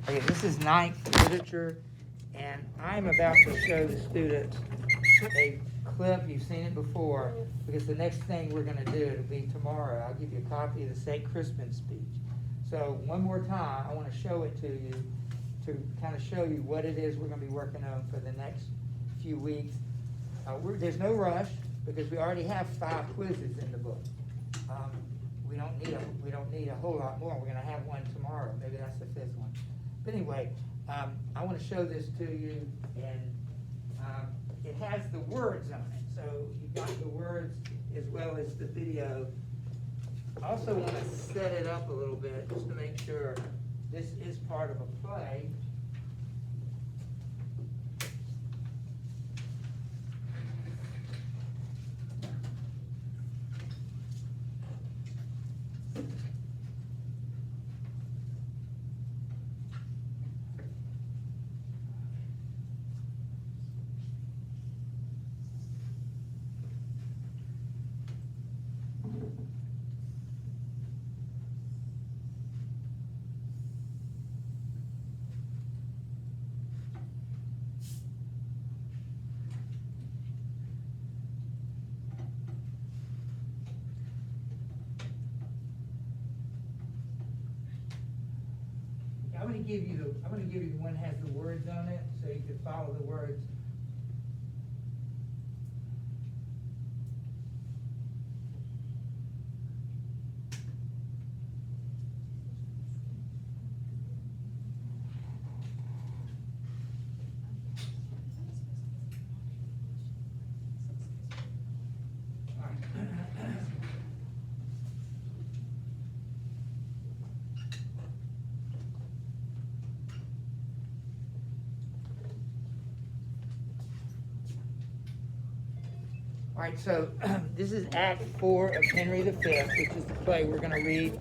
Okay, this is ninth literature, and I'm about to show the students a clip. You've seen it before, because the next thing we're going to do, it'll be tomorrow. I'll give you a copy of the St. Crispin speech. So one more time, I want to show it to you to kind of show you what it is we're going to be working on for the next few weeks. There's no rush, because we already have 5 quizzes in the book. We don't need a whole lot more. We're going to have one tomorrow. Maybe that's the 5th one. But anyway, I want to show this to you, and it has the words on it. So you've got the words as well as the video. I also want to set it up a little bit just to make sure this is part of a play. I'm going to give you the one that has the words on it, so you can follow the words. All right, so this is Act 4 of Henry V, which is the play we're going to read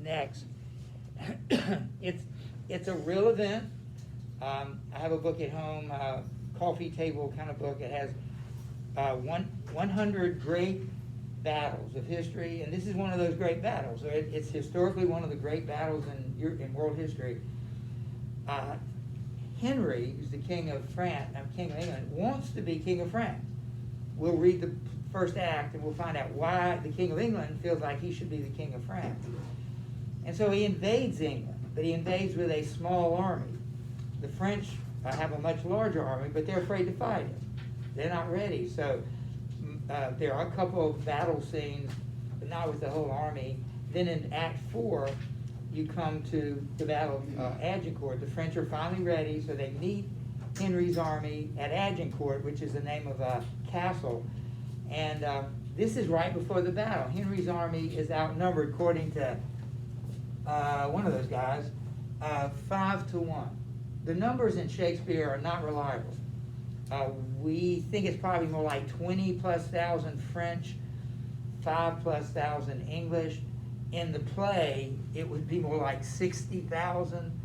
next. It's a real event. I have a book at home, coffee table kind of book. It has 100 great battles of history, and this is one of those great battles. It's historically one of the great battles in world history. Henry, who's the king of France, king of England, wants to be king of France. We'll read the first act and we'll find out why the King of England feels like he should be the King of France. And so he invades England, but he invades with a small army. The French have a much larger army, but they're afraid to fight him. They're not ready. So there are a couple of battle scenes, but not with the whole army. Then in Act 4, you come to the Battle of Agincourt. The French are finally ready, so they meet Henry's army at Agincourt, which is the name of a castle, and this is right before the battle. Henry's army is outnumbered, according to one of those guys, 5-1. The numbers in Shakespeare are not reliable. We think it's probably more like 20,000+ French, 5,000+ English. In the play, it would be more like 60,000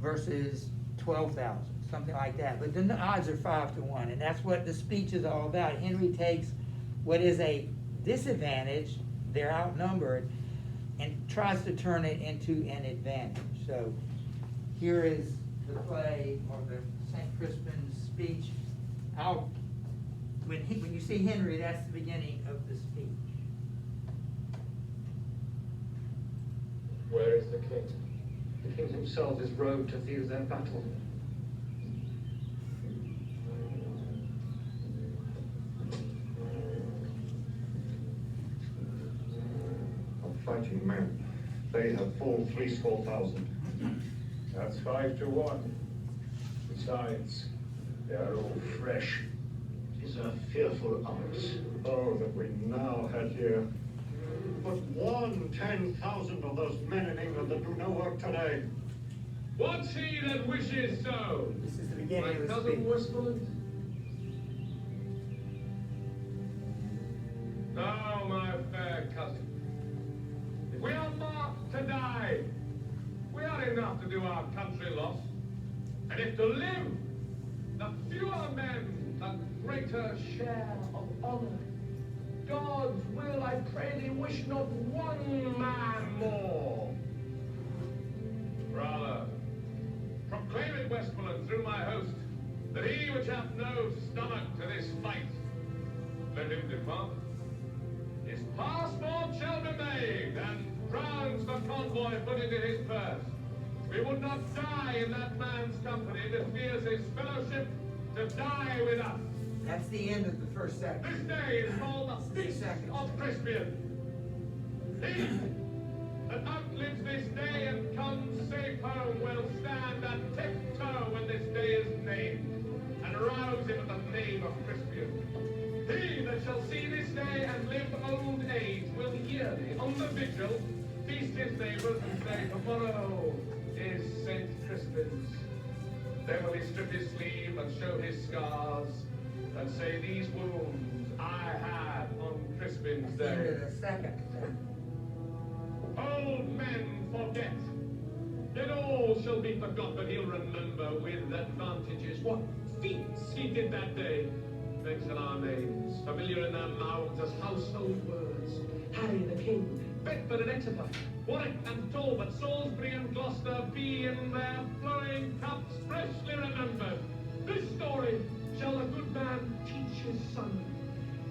versus 12,000. Something like that, but then the odds are 5-1, and that's what the speech is all about. Henry takes what is a disadvantage, they're outnumbered, and tries to turn it into an advantage. So here is the play, or the St. Crispin speech. When you see Henry, that's the beginning of the speech. Where is the king? The king himself is rode to view their battle. Fighting men. They have full 300,000. That's 5-1. Besides, they are all fresh. These are fearful odds. Oh, that we now had here but 1/10,000 of those men in England that do no work today. What's he that wishes so? This is the beginning of the cousin speech. Westmoreland? Now, my fair cousin, we are marked to die. We are enough to do our country loss. And if to live, the fewer men, the greater share of honor. God's will, I pray thee, wish not one man more. Brother, fight. Let him depart. His passport shall be made, and crowns for convoy put into his purse. We would not die in that man's company that fears his fellowship to die with us. That's the end of the first This section. day is called the Feast of Crispian. He that outlives this day and comes safe home will stand at tiptoe when this day is named, and rouse him at the name of Crispian. He that shall see this day and live old age will yearly, on the vigil, feast his neighbors and say, tomorrow is St. Crispin's. Then will he strip his sleeve and show his scars, and say, these wounds I had on Crispin's That's the end day. of the second section. Old men forget, yet all shall be forgot, but he'll remember with advantages what feats he did that day. Mention our names, familiar in their mouths as household words. Harry the King, Bedford and Exeter, Warwick and Talbot, Salisbury and Gloucester be in their flowing cups freshly remembered. This story shall the good man teach his son,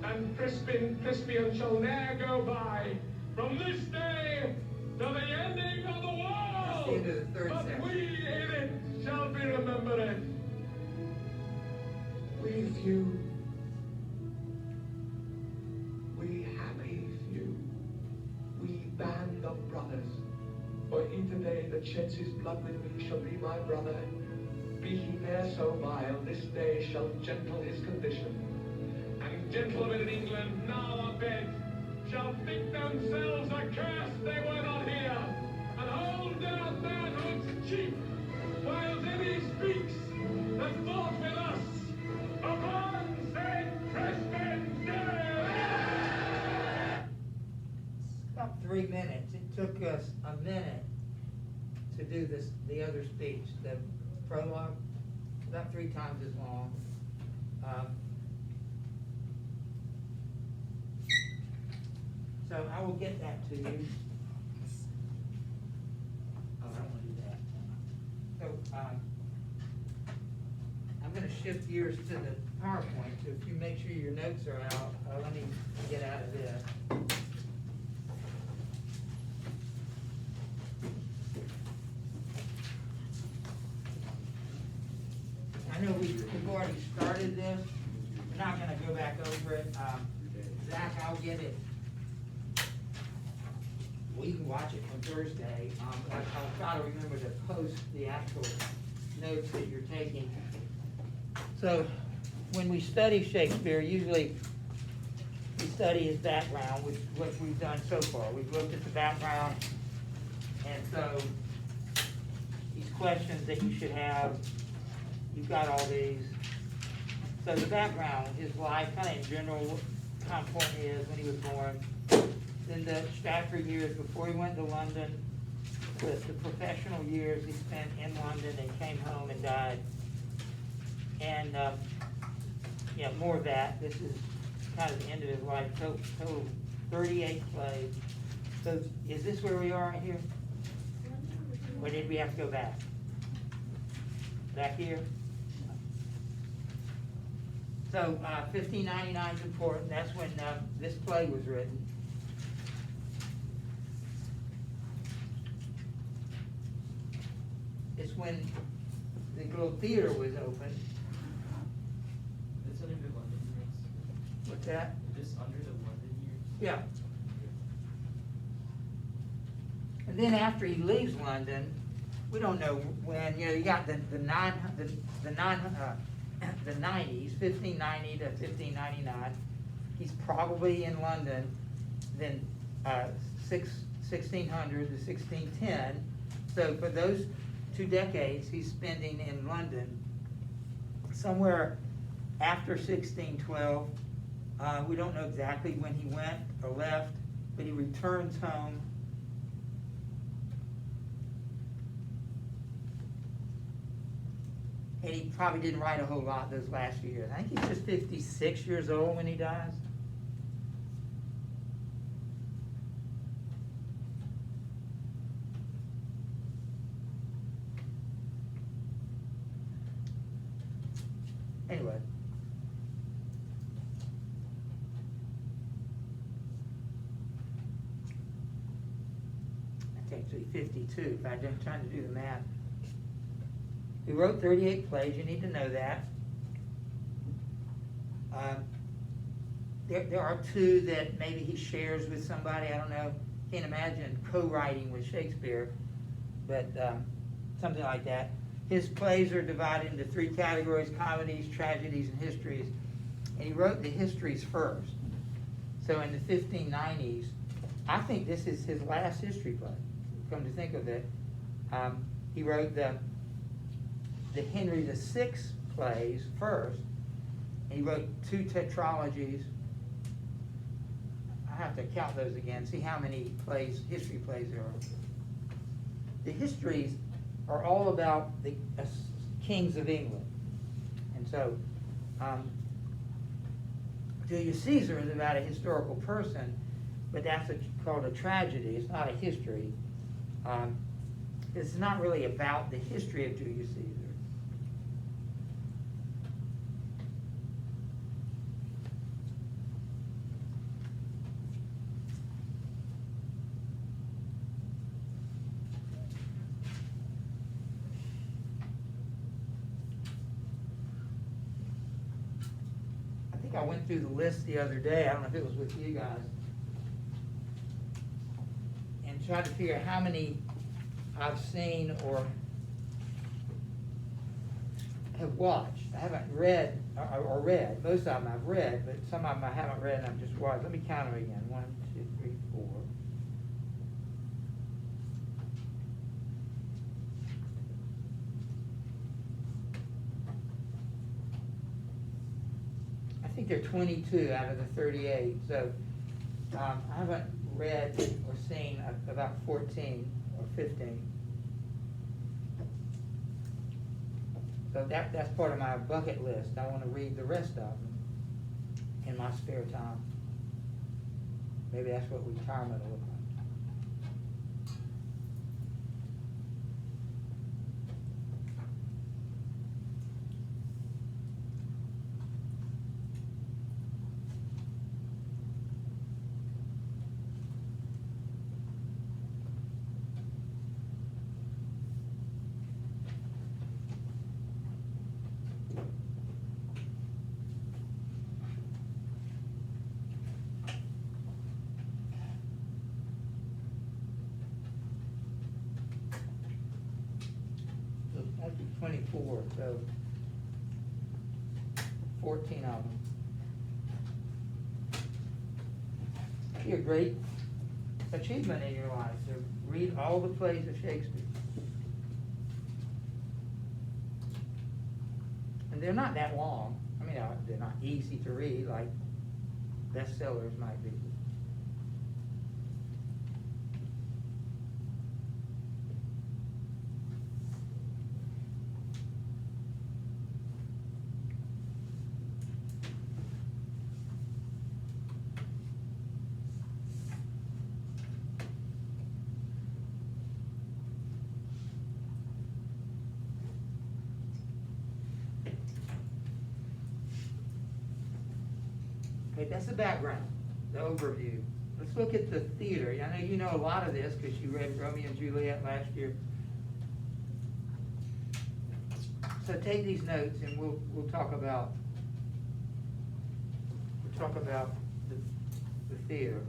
and Crispian shall ne'er go by from this day to the ending of the world. That's the end of the third but section. we in it shall be remembered. We few, we happy few, we band of brothers. For he today that sheds his blood with me shall be my brother. Be he ne'er so vile, this day shall gentle his condition. And gentlemen in England now I beg shall think themselves accursed they were not here, and hold their manhood's cheap, while Debbie speaks and fought with us upon St. Crispin's Day! About 3 minutes. It took us a minute to do this, the other speech, the prologue, about 3 times as long. So I will get that to you. Oh, I don't want to do that. So, I'm gonna shift gears to the PowerPoint, so if you make sure your notes are out, let me get out of this. I know we've already started this, we're not gonna go back over it. Zach, I'll get it. Well, you can watch it on Thursday. I'll try to remember to post the actual notes that you're taking. So, when we study Shakespeare, usually we study his background, which is what we've done so far. We've looked at the background, and so these questions that you should have, you've got all these. So the background, his life, kind of in general, how important he is when he was born. Then the Stratford years before he went to London, with the professional years he spent in London and came home and died. And, yeah, more of that. This is kind of the end of his life. Total 38 plays. So is this where we are right here? Or did we have to go back? Back here? So, 1599 is important. That's when this play was written. It's when the little theater was opened. It's under the London years. What's that? Just under the London years. Yeah. And then after he leaves London, we don't know when, you know, you got the 90s, 1590 to 1599. He's probably in London, then 1600 to 1610. So for those 2 decades, he's spending in London. Somewhere after 1612, we don't know exactly when he went or left, but he returns home. And he probably didn't write a whole lot those last few years. I think he's just 56 years old when he dies. Anyway, actually 52, if I'm trying to do the math. He wrote 38 plays, you need to know that. There are two that maybe he shares with somebody, I don't know, can't imagine co-writing with Shakespeare, but something like that. His plays are divided into three categories: comedies, tragedies, and histories. And he wrote the histories first. So in the 1590s, I think this is his last history play, come to think of it. He wrote the Henry VI plays first, and he wrote two tetralogies. I have to count those again, see how many plays, history plays there are. The histories are all about the kings of England. And so, Julius Caesar is about a historical person, but that's called a tragedy. It's not a history. It's not really about the history of Julius Caesar. I went through the list the other day, I don't know if it was with you guys, and tried to figure out how many I've seen or have watched. I haven't read, or read. Most of them I've read, but some of them I haven't read and I've just watched. Let me count them again. 1, 2, 3, 4. I think there are 22 out of the 38, so I haven't read or seen about 14 or 15. So that's part of my bucket list. I want to read the rest of them in my spare time. Maybe that's what retirement will look like. That'd be 24, so 14 of them. That'd be a great achievement in your life, to read all the plays of Shakespeare. And they're not that long. I mean, they're not easy to read like bestsellers might be. Okay, that's the background, the overview. Let's look at the theater. I know you know a lot of this because you read Romeo and Juliet last year. So take these notes and we'll talk about the theater.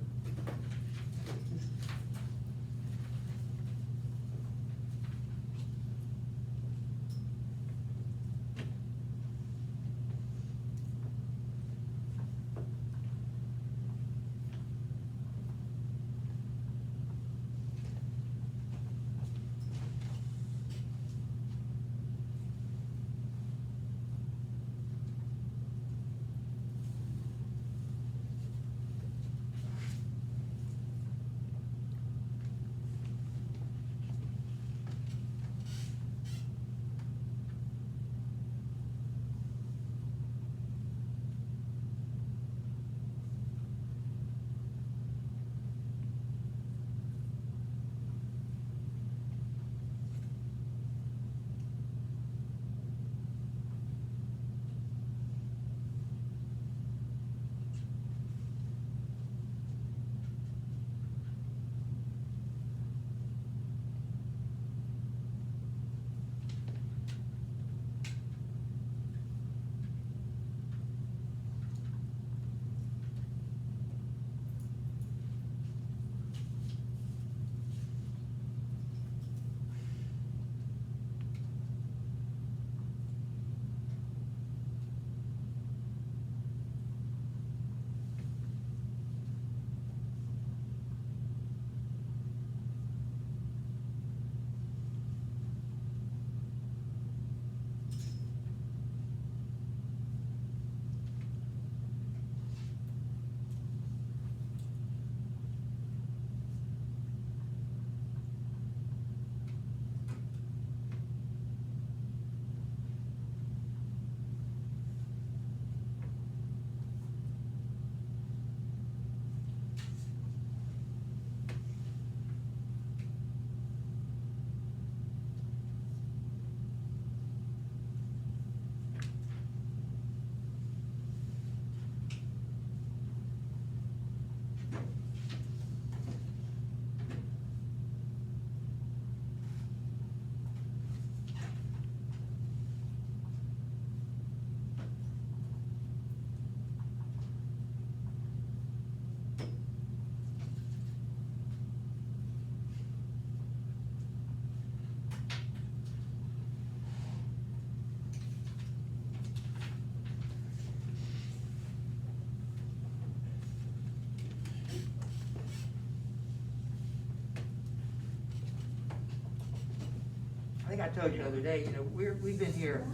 think I told you the other day, you know, we've been here,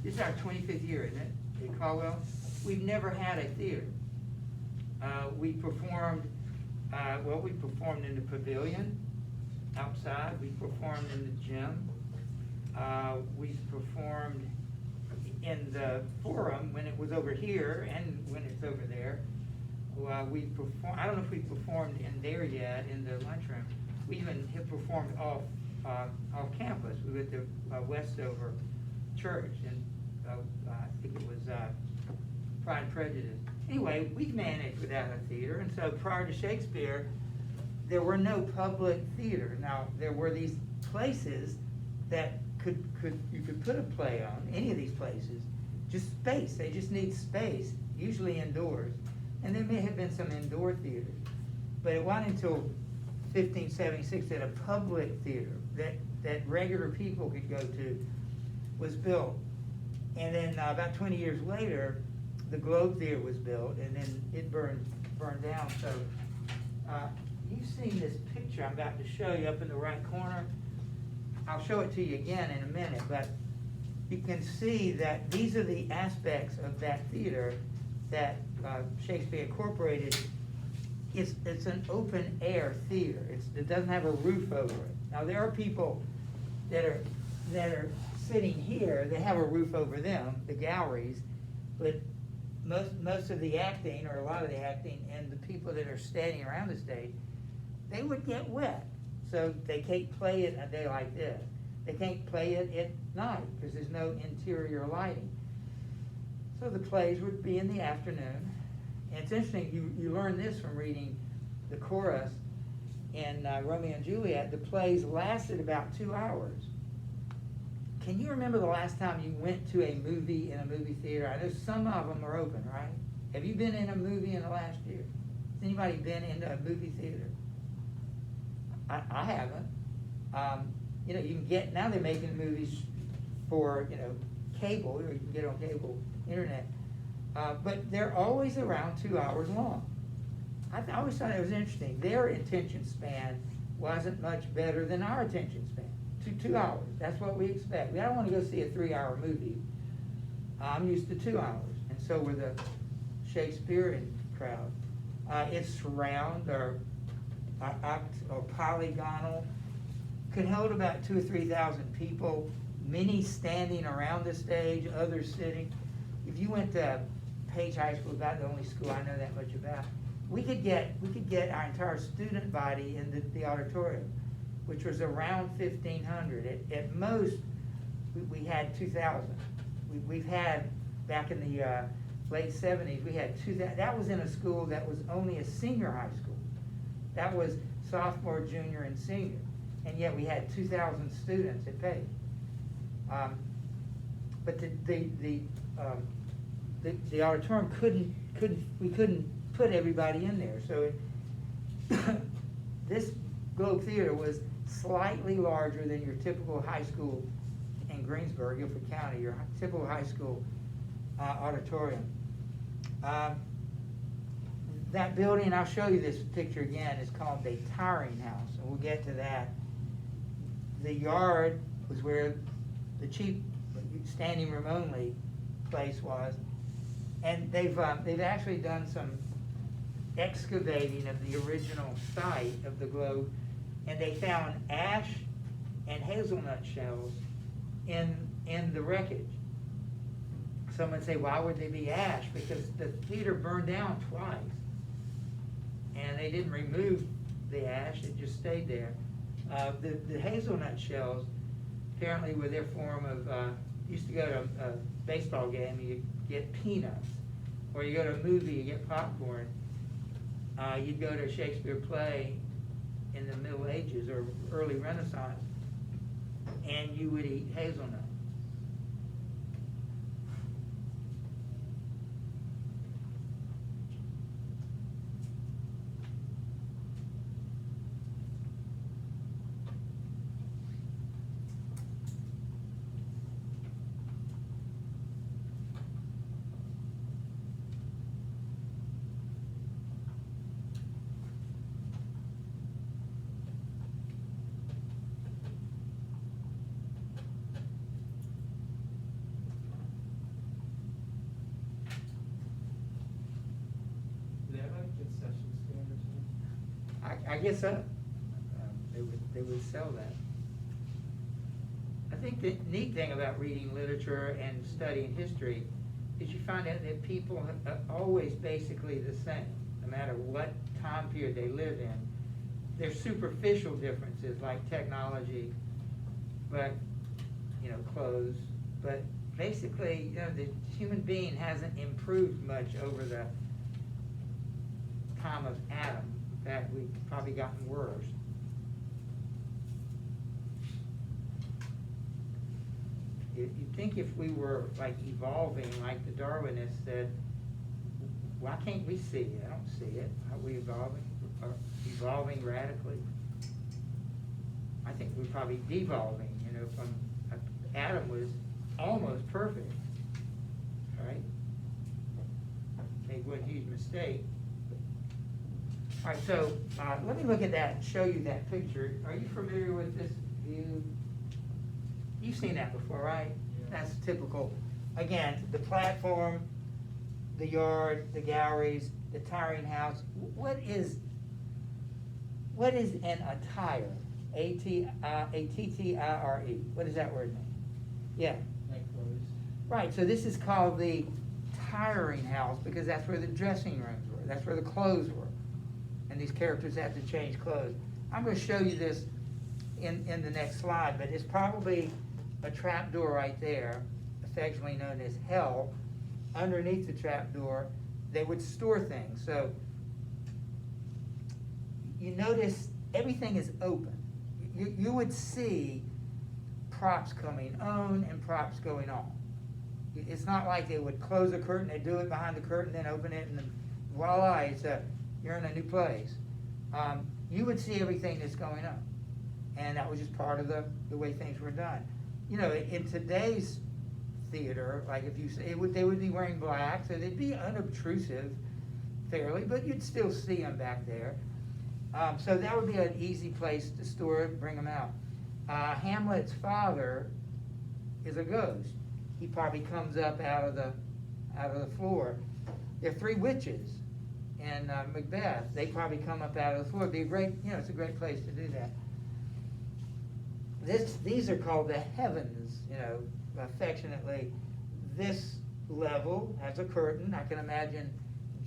this is our 25th year, isn't it, at Caldwell? We've never had a theater. We performed, we performed in the pavilion outside, we performed in the gym, we performed in the forum when it was over here and when it's over there. We performed, I don't know if we performed in there yet, in the lunchroom. We even have performed off campus. We went to Westover Church, and I think it was Pride and Prejudice. Anyway, we managed without a theater, and so prior to Shakespeare, there were no public theater. Now, there were these places that you could put a play on, any of these places, just space. They just need space, usually indoors. And there may have been some indoor theaters. But it wasn't until 1576 that a public theater that regular people could go to was built. And then about 20 years later, the Globe Theater was built, and then it burned down. So you've seen this picture I'm about to show you up in the right corner. I'll show it to you again in a minute, but you can see that these are the aspects of that theater that Shakespeare incorporated. It's an open air theater. It doesn't have a roof over it. Now there are people that are sitting here. They have a roof over them, the galleries, but most of the acting, or a lot of the acting, and the people that are standing around the stage, they would get wet. So they can't play it a day like this. They can't play it at night because there's no interior lighting. So the plays would be in the afternoon. And it's interesting, you learn this from reading the chorus in Romeo and Juliet. The plays lasted about 2 hours. Can you remember the last time you went to a movie in a movie theater? I know some of them are open, right? Have you been in a movie in the last year? Has anybody been into a movie theater? I haven't. You know, you can get, now they're making movies for, you know, cable, or you can get on cable internet. But they're always around 2 hours long. I always thought it was interesting. Their attention span wasn't much better than our attention span. 2 hours, that's what we expect. I don't want to go see a 3-hour movie. I'm used to 2 hours, and so were the Shakespearean crowd. It's surround or polygonal, could hold about 2,000 or 3,000 people, many standing around the stage, others sitting. If you went to Page High School, about the only school I know that much about, we could get our entire student body in the auditorium, which was around 1,500. At most, we had 2,000. We've had, back in the late 70s, we had 2,000. That was in a school that was only a senior high school. That was sophomore, junior, and senior. And yet we had 2,000 students at Page. But the auditorium we couldn't put everybody in there. So this Globe Theater was slightly larger than your typical high school in Greensburg, Guilford County, your typical high school auditorium. That building, I'll show you this picture again, is called the Tiring House, and we'll get to that. The yard was where the cheap standing room only place was, and they've actually done some excavating of the original site of the Globe, and they found ash and hazelnut shells in the wreckage. Some would say, why would they be ash? Because the theater burned down twice, and they didn't remove the ash, it just stayed there. The hazelnut shells apparently were their form of, used to go to a baseball game, you get peanuts, or you go to a movie, you get popcorn. You'd go to a Shakespeare play in the Middle Ages or early Renaissance, and you would eat hazelnut. I guess so. They would sell that. I think the neat thing about reading literature and studying history is you find out that people are always basically the same, no matter what time period they live in. There's superficial differences like technology, but, you know, clothes, but basically, you know, the human being hasn't improved much over the time of Adam. In fact, we've probably gotten worse. You'd think if we were like evolving, like the Darwinists said, why can't we see it? I don't see it. Are we evolving? Or evolving radically? I think we're probably devolving, you know, from Adam was almost perfect, right? Made one huge mistake. All right, so let me look at that and show you that picture. Are you familiar with this view? You've seen that before, right? Yeah. That's typical. Again, the platform, the yard, the galleries, the tiring house. What is an attire? A-T-T-I-R-E. What does that word mean? Yeah. Like clothes. Right, so this is called the tiring house because that's where the dressing rooms were. That's where the clothes were. And these characters had to change clothes. I'm going to show you this in the next slide, but it's probably a trap door right there, affectionately known as hell. Underneath the trap door, they would store things. So you notice everything is open. You would see props coming on and props going on. It's not like they would close a curtain, they do it behind the curtain, then open it, and then voila, you're in a new place. You would see everything that's going on. And that was just part of the way things were done. You know, in today's theater, like if you say, they would be wearing black, so they'd be unobtrusive fairly, but you'd still see them back there. So that would be an easy place to store it, bring them out. Hamlet's father is a ghost. He probably comes up out of the floor. There are 3 witches in Macbeth. They probably come up out of the floor. It'd be a great, you know, it's a great place to do that. These are called the heavens, you know, affectionately. This level has a curtain. I can imagine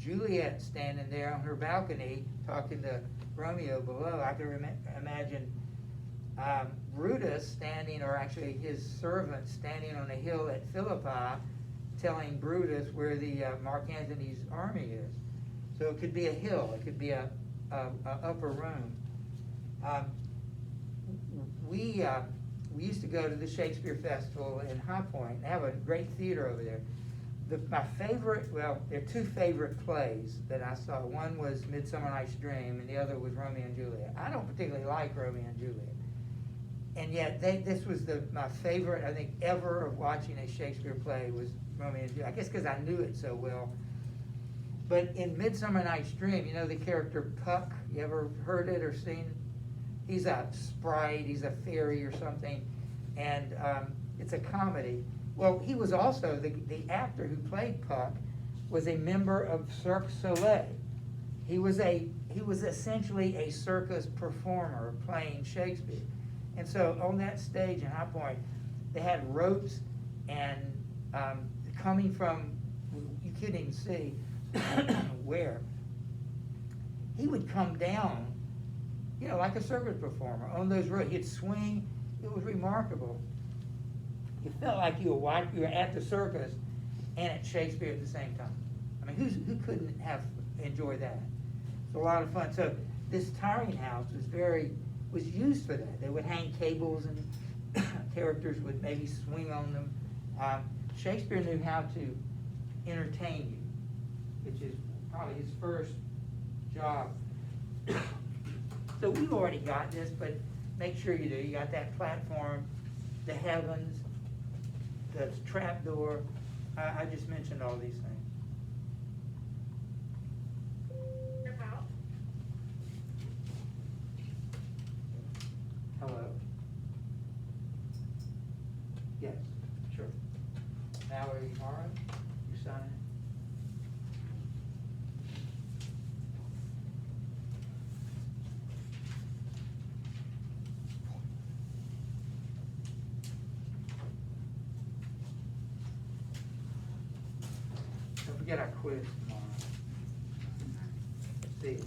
Juliet standing there on her balcony talking to Romeo below. I can imagine Brutus standing, or actually his servant standing on a hill at Philippi telling Brutus where the Mark Antony's army is. So it could be a hill, it could be a upper room. We used to go to the Shakespeare Festival in High Point. They have a great theater over there. My favorite, well, there are 2 favorite plays that I saw. One was Midsummer Night's Dream, and the other was Romeo and Juliet. I don't particularly like Romeo and Juliet. And yet, this was my favorite, I think, ever of watching a Shakespeare play was Romeo and Juliet. I guess because I knew it so well. But in Midsummer Night's Dream, you know the character Puck? You ever heard it or seen it? He's a sprite, he's a fairy or something, and it's a comedy. Well, he was also, the actor who played Puck was a member of Cirque du Soleil. He was essentially a circus performer playing Shakespeare. And so on that stage in High Point, they had ropes and coming from, you couldn't even see where, he would come down, you know, like a circus performer on those ropes. He'd swing. It was remarkable. You felt like you were at the circus and at Shakespeare at the same time. I mean, who couldn't have enjoyed that? It's a lot of fun. So this tiring house was used for that. They would hang cables and characters would maybe swing on them. Shakespeare knew how to entertain you, which is probably his first job. So we've already got this, but make sure you do. You got that platform, the heavens, the trap door. I just mentioned all these things. Hello? Yes, sure. Mallory Mara, you signing? get our quiz tomorrow. Let's see.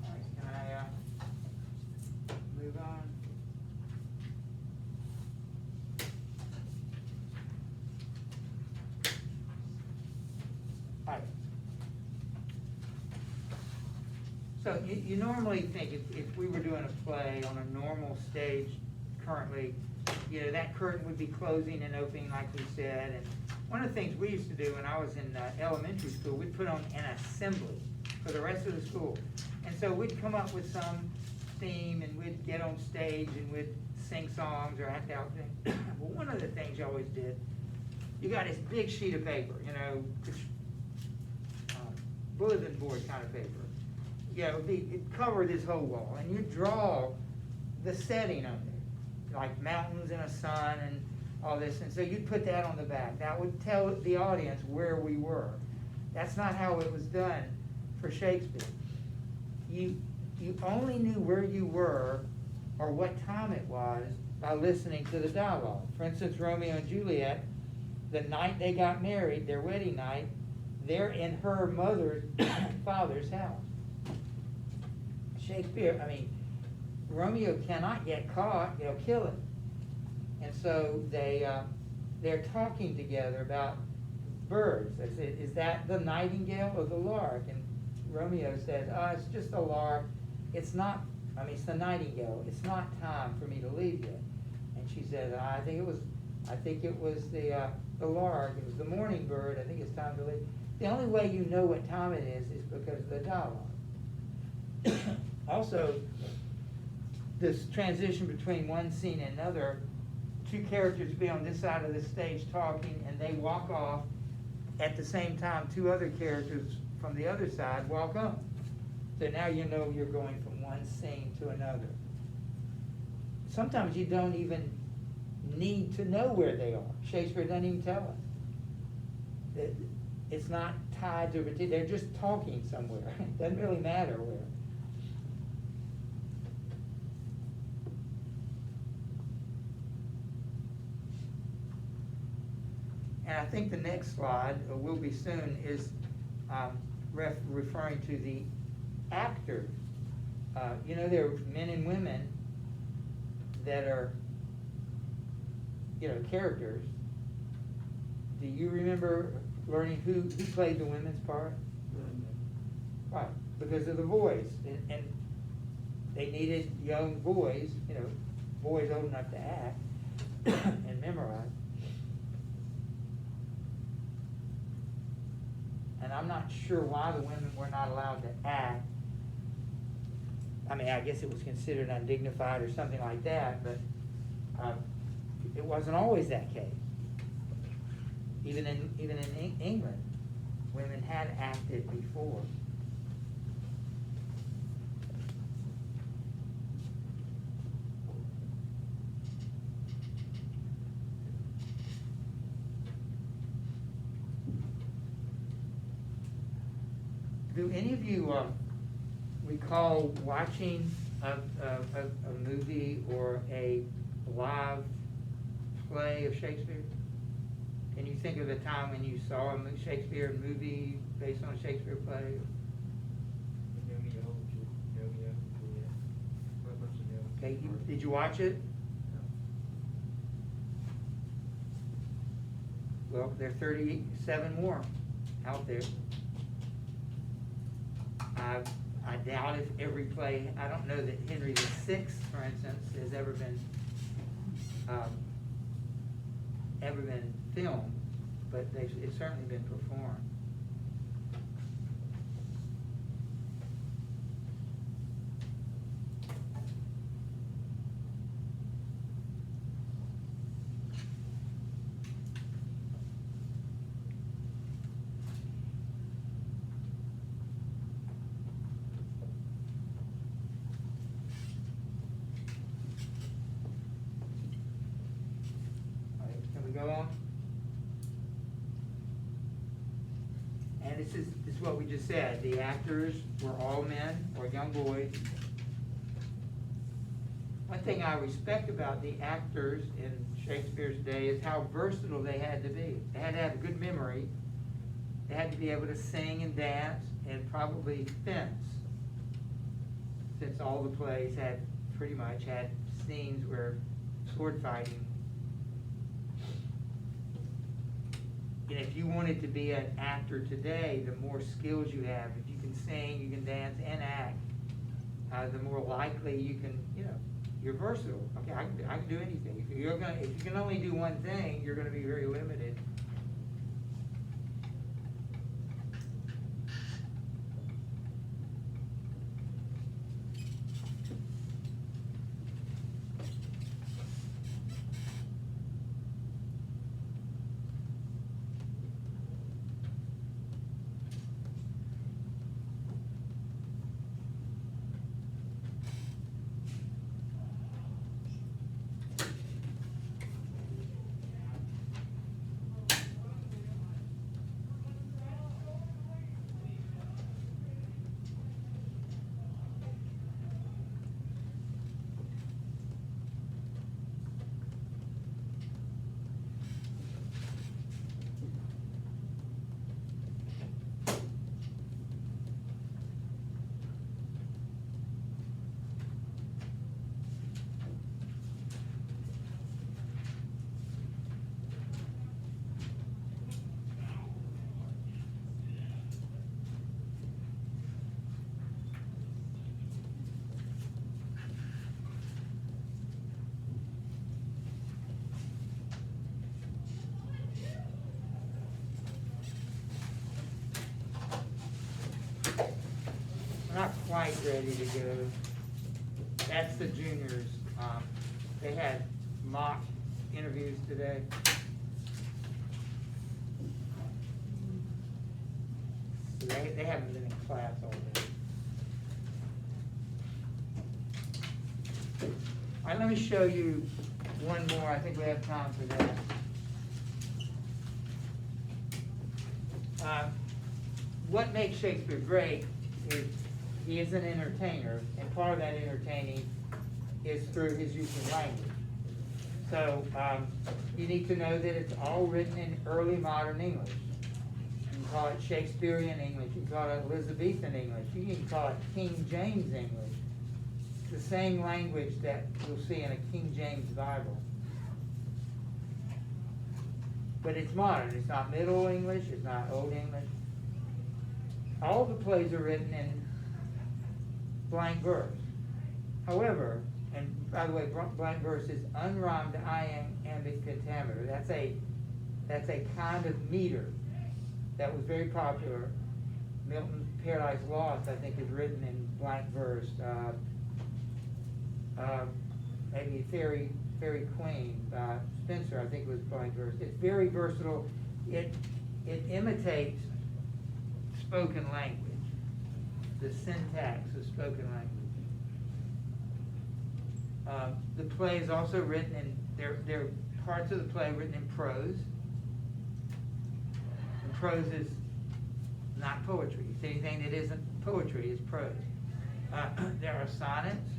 All right, can I, move on? All right. So you normally think if we were doing a play on a normal stage currently, you know, that curtain would be closing and opening like we said. And one of the things we used to do when I was in elementary school, we'd put on an assembly for the rest of the school. And so we'd come up with some theme and we'd get on stage and we'd sing songs or act out things. Well, one of the things you always did, you got this big sheet of paper, you know, bulletin board kind of paper. Yeah, it'd cover this whole wall, and you'd draw the setting on there, like mountains and a sun and all this, and so you'd put that on the back. That would tell the audience where we were. That's not how it was done for Shakespeare. You only knew where you were or what time it was by listening to the dialogue. For instance, Romeo and Juliet, the night they got married, their wedding night, they're in her mother's father's house. Shakespeare, Romeo cannot get caught, they'll kill him. And so they're talking together about birds. They said, is that the nightingale or the lark? And Romeo says, it's just the lark. It's not, it's the nightingale. It's not time for me to leave yet. And she said, I think it was the lark. It was the morning bird. I think it's time to leave. The only way you know what time it is because of the dialogue. Also, this transition between one scene and another, two characters be on this side of the stage talking, and they walk off at the same time. Two other characters from the other side walk up. So now you know you're going from one scene to another. Sometimes you don't even need to know where they are. Shakespeare doesn't even tell us. It's not tied to a particular, they're just talking somewhere. It doesn't really matter where. And I think the next slide, will be soon, is referring to the actors. There are men and women that are, characters. Do you remember learning who played the women's part? Right, because of the voice. And they needed young boys, boys old enough to act and memorize. And I'm not sure why the women were not allowed to act. I mean, I guess it was considered undignified or something like that, but it wasn't always that case. Even in England, women had acted before. Do any of you recall watching a movie or a live play of Shakespeare? Can you think of a time when you saw a Shakespeare movie based on a Shakespeare play? Romeo, Juliet. Or a bunch of them. Okay, did you watch it? Well, there are 37 more out there. I doubt if every play, I don't know that Henry VI, for instance, has ever been filmed, but it's certainly been performed. All right, can we go on? And this is what we just said. The actors were all men or young boys. One thing I respect about the actors in Shakespeare's day is how versatile they had to be. They had to have a good memory. They had to be able to sing and dance and probably fence, since all the plays had pretty much had scenes where sword fighting. And if you wanted to be an actor today, the more skills you have, if you can sing, you can dance and act, the more likely you can, you're versatile. Okay, I can do anything. If you can only do one thing, you're gonna be very limited. We're not quite ready to go. That's the juniors. They had mock interviews today. So they haven't been in class all day. All right, let me show you one more. I think we have time for that. What makes Shakespeare great is he is an entertainer, and part of that entertaining is through his use of language. So you need to know that it's all written in early modern English. You can call it Shakespearean English, you can call it Elizabethan English, you can call it King James English. It's the same language that you'll see in a King James Bible. But it's modern, it's not Middle English, it's not Old English. All the plays are written in blank verse. However, and by the way, blank verse is unrhymed iambic pentameter. That's a kind of meter that was very popular. Milton's Paradise Lost, I think, is written in blank verse. maybe Fairy Queen by Spencer, I think it was Blind Verse. It's very versatile. It imitates spoken language, the syntax of spoken language. The play is also written in, there are parts of the play written in prose. And prose is not poetry. It's anything that isn't poetry is prose. There are sonnets.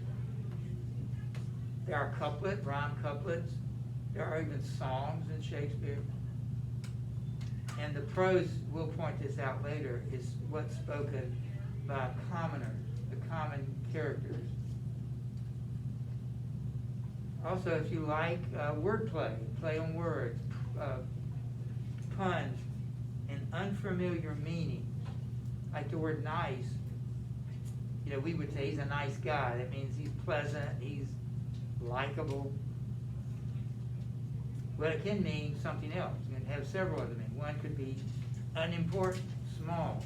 There are rhyme couplets. There are even songs in Shakespeare. And the prose, we'll point this out later, is what's spoken by commoners, the common characters. Also, if you like wordplay, play on words, puns, and unfamiliar meanings, like the word nice, you know, we would say he's a nice guy. That means he's pleasant, he's likable. Well, it can mean something else. You can have several of them. One could be unimportant, small.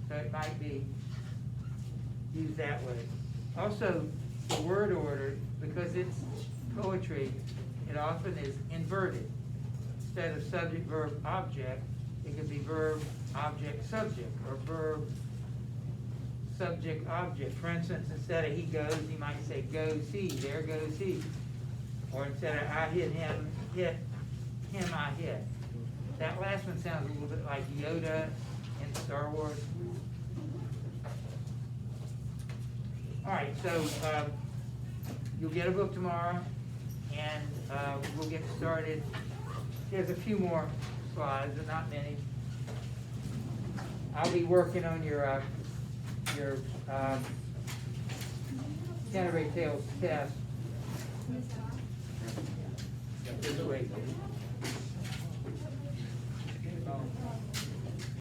So it might be used that way. Also, the word order, because it's poetry, it often is inverted. Instead of subject, verb, object, it could be verb, object, subject, or verb, subject, object. For instance, instead of he goes, he might say goes he, there goes he. Or instead of I hit him, I hit. That last one sounds a little bit like Yoda in Star Wars. All right, so you'll get a book tomorrow, and we'll get started. There's a few more slides, but not many. I'll be working on your Canterbury Tales test this week.